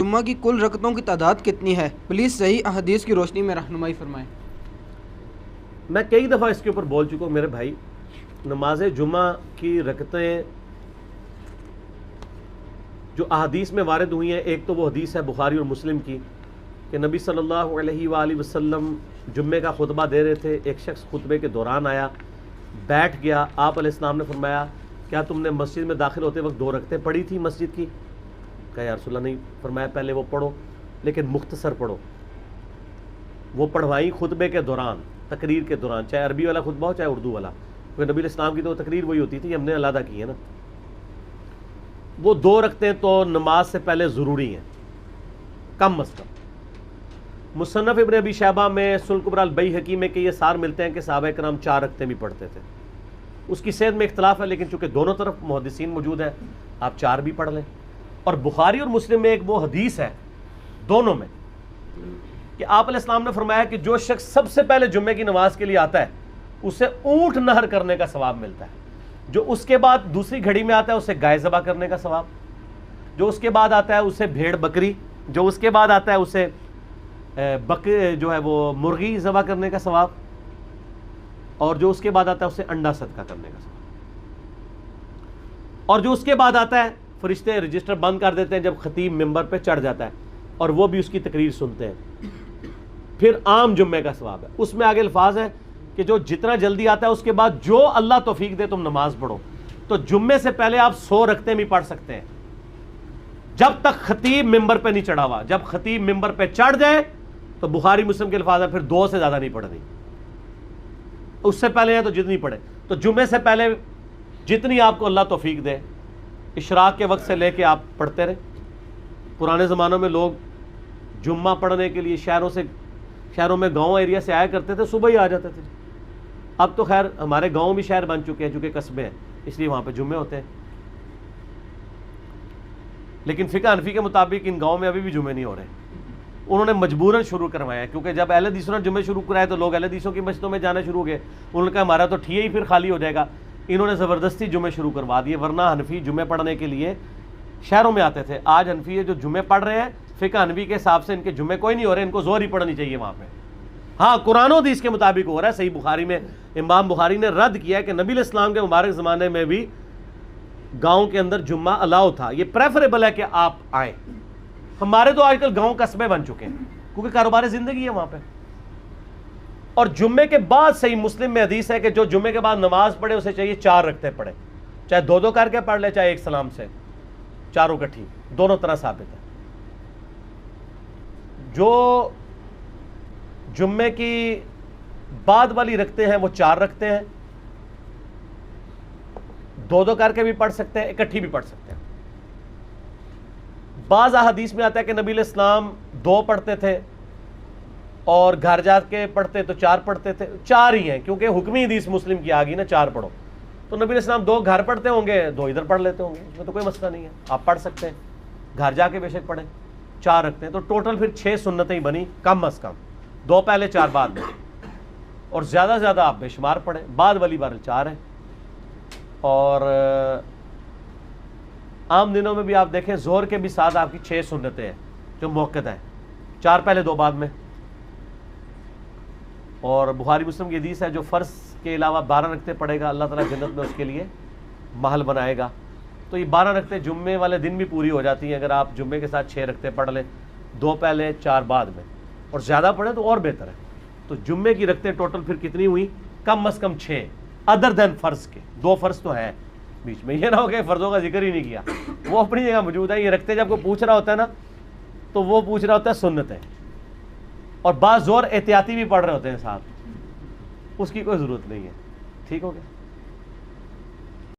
جمعہ کی کل رکعتوں کی تعداد کتنی ہے؟ پلیز صحیح احادیث کی روشنی میں رہنمائی فرمائیں۔ میں کئی دفعہ اس کے اوپر بول چکا ہوں میرے بھائی، نماز جمعہ کی رکعتیں جو احادیث میں وارد ہوئی ہیں، ایک تو وہ حدیث ہے بخاری اور مسلم کی کہ نبی صلی اللہ علیہ وآلہ وسلم جمعے کا خطبہ دے رہے تھے، ایک شخص خطبے کے دوران آیا، بیٹھ گیا، آپ علیہ السلام نے فرمایا کیا تم نے مسجد میں داخل ہوتے وقت 2 رکعتیں پڑھی تھی مسجد کی؟ کہا یا رسول اللہ نہیں۔ فرمایا پہلے وہ پڑھو لیکن مختصر پڑھو۔ وہ پڑھوائی خطبے کے دوران، تقریر کے دوران، چاہے عربی والا خطبہ ہو چاہے اردو والا، کیونکہ نبی علیہ السلام کی تو تقریر وہی ہوتی تھی، ہم نے علیحدہ کی ہے نا۔ وہ 2 رکعتیں تو نماز سے پہلے ضروری ہیں کم از کم۔ مصنف ابن ابی شیبہ میں سنن کبریٰ البیہقی میں کہ یہ سار ملتے ہیں کہ صحابہ کرام 4 رکعتیں بھی پڑھتے تھے۔ اس کی صحت میں اختلاف ہے، لیکن چونکہ دونوں طرف محدثین موجود ہیں، آپ 4 بھی پڑھ لیں۔ اور بخاری اور مسلم میں ایک وہ حدیث ہے دونوں میں کہ آپ علیہ السلام نے فرمایا کہ جو شخص سب سے پہلے جمعے کی نماز کے لیے آتا ہے اسے اونٹ نہر کرنے کا ثواب ملتا ہے، جو اس کے بعد دوسری گھڑی میں آتا ہے اسے گائے ذبح کرنے کا ثواب، جو اس کے بعد آتا ہے اسے بھیڑ بکری، جو اس کے بعد آتا ہے اسے جو ہے وہ مرغی ذبح کرنے کا ثواب، اور جو اس کے بعد آتا ہے اسے انڈا صدقہ کرنے کا ثواب، اور جو اس کے بعد آتا ہے فرشتے رجسٹر بند کر دیتے ہیں جب خطیب ممبر پہ چڑھ جاتا ہے اور وہ بھی اس کی تقریر سنتے ہیں، پھر عام جمعے کا ثواب ہے۔ اس میں آگے الفاظ ہیں کہ جو جتنا جلدی آتا ہے اس کے بعد جو اللہ توفیق دے تم نماز پڑھو، تو جمعے سے پہلے آپ 100 رکعتیں بھی پڑھ سکتے ہیں جب تک خطیب ممبر پہ نہیں چڑھا ہوا۔ جب خطیب ممبر پہ چڑھ جائے تو بخاری مسلم کے الفاظ ہیں پھر 2 سے زیادہ نہیں پڑھنی، اس سے پہلے ہیں تو جتنی پڑھے۔ تو جمعے سے پہلے جتنی آپ کو اللہ توفیق دے، اشراق کے وقت سے لے کے آپ پڑھتے رہے۔ پرانے زمانوں میں لوگ جمعہ پڑھنے کے لیے شہروں میں گاؤں ایریا سے آیا کرتے تھے، صبح ہی آ جاتے تھے۔ اب تو خیر ہمارے گاؤں بھی شہر بن چکے ہیں چونکہ قصبے ہیں، اس لیے وہاں پہ جمعے ہوتے ہیں، لیکن فقہ حنفی کے مطابق ان گاؤں میں ابھی بھی جمعے نہیں ہو رہے۔ انہوں نے مجبوراً شروع کروایا کیونکہ جب اہل حدیثوں نے جمعے شروع کرائے تو لوگ اہل حدیثوں کی مسجدوں میں جانا شروع ہو گئے۔ انہوں نے کہا ہمارا تو ٹھیے ہی پھر خالی ہو جائے گا، انہوں نے زبردستی جمعے شروع کروا دیے، ورنہ حنفی جمعے پڑھنے کے لیے شہروں میں آتے تھے۔ آج حنفی جو جمعے پڑھ رہے ہیں فقہ حنفی کے حساب سے ان کے جمعے کوئی نہیں ہو رہے، ان کو ظہر ہی پڑھنی چاہیے وہاں پہ۔ ہاں قرآن و حدیث کے مطابق ہو رہا ہے۔ صحیح بخاری میں امام بخاری نے رد کیا ہے کہ نبی علیہ السلام کے مبارک زمانے میں بھی گاؤں کے اندر جمعہ الاؤ تھا، یہ پریفریبل ہے کہ آپ آئیں۔ ہمارے تو آج کل گاؤں قصبے بن چکے ہیں کیونکہ کاروبار زندگی ہے وہاں پہ۔ اور جمعے کے بعد صحیح مسلم میں حدیث ہے کہ جو جمعے کے بعد نماز پڑھے اسے چاہیے 4 رکعتیں پڑھے، چاہے 2 کر کے پڑھ لے چاہے ایک سلام سے، چاروں کٹھی، دونوں طرح ثابت ہے۔ جو جمعے کی بعد والی رکھتے ہیں وہ 4 رکھتے ہیں، 2 کر کے بھی پڑھ سکتے ہیں، اکٹھی بھی پڑھ سکتے ہیں۔ بعض احادیث میں آتا ہے کہ نبی علیہ السلام 2 پڑھتے تھے اور گھر جا کے پڑھتے تو 4 پڑھتے تھے، 4 ہی ہیں کیونکہ حکمی حدیث مسلم کی آ گئی نا 4 پڑھو، تو نبی علیہ السلام 2 گھر پڑھتے ہوں گے 2 ادھر پڑھ لیتے ہوں گے، اس میں تو کوئی مسئلہ نہیں ہے، آپ پڑھ سکتے ہیں، گھر جا کے بے شک پڑھیں۔ 4 رکھتے ہیں تو ٹوٹل پھر 6 سنتیں بنی کم از کم، 2 پہلے 4 بعد میں، اور زیادہ سے زیادہ آپ بے شمار پڑھیں، بعد والی بار 4 ہے۔ اور عام دنوں میں بھی آپ دیکھیں ظہر کے بھی ساتھ آپ کی 6 سنتیں ہیں جو موقع ہیں، 4 پہلے 2 بعد میں۔ اور بخاری مسلم کی حدیث ہے جو فرض کے علاوہ 12 رکعتیں پڑھے گا اللہ تعالیٰ جنت میں اس کے لیے محل بنائے گا۔ تو یہ 12 رکعتیں جمعے والے دن بھی پوری ہو جاتی ہیں اگر آپ جمعے کے ساتھ 6 رکعتیں پڑھ لیں، 2 پہلے 4 بعد میں، اور زیادہ پڑھیں تو اور بہتر ہے۔ تو جمعے کی رکعتیں ٹوٹل پھر کتنی ہوئی؟ کم از کم 6 ادر دین فرض کے، 2 فرض تو ہیں بیچ میں، یہ نہ ہو کہ فرضوں کا ذکر ہی نہیں کیا، وہ اپنی جگہ موجود ہے۔ یہ رکھتے جب کوئی پوچھ رہا ہوتا ہے نا تو وہ پوچھ رہا ہوتا ہے سنتیں، اور بعض زور احتیاطی بھی پڑھ رہے ہوتے ہیں ساتھ، اس کی کوئی ضرورت نہیں ہے۔ ٹھیک ہو گیا؟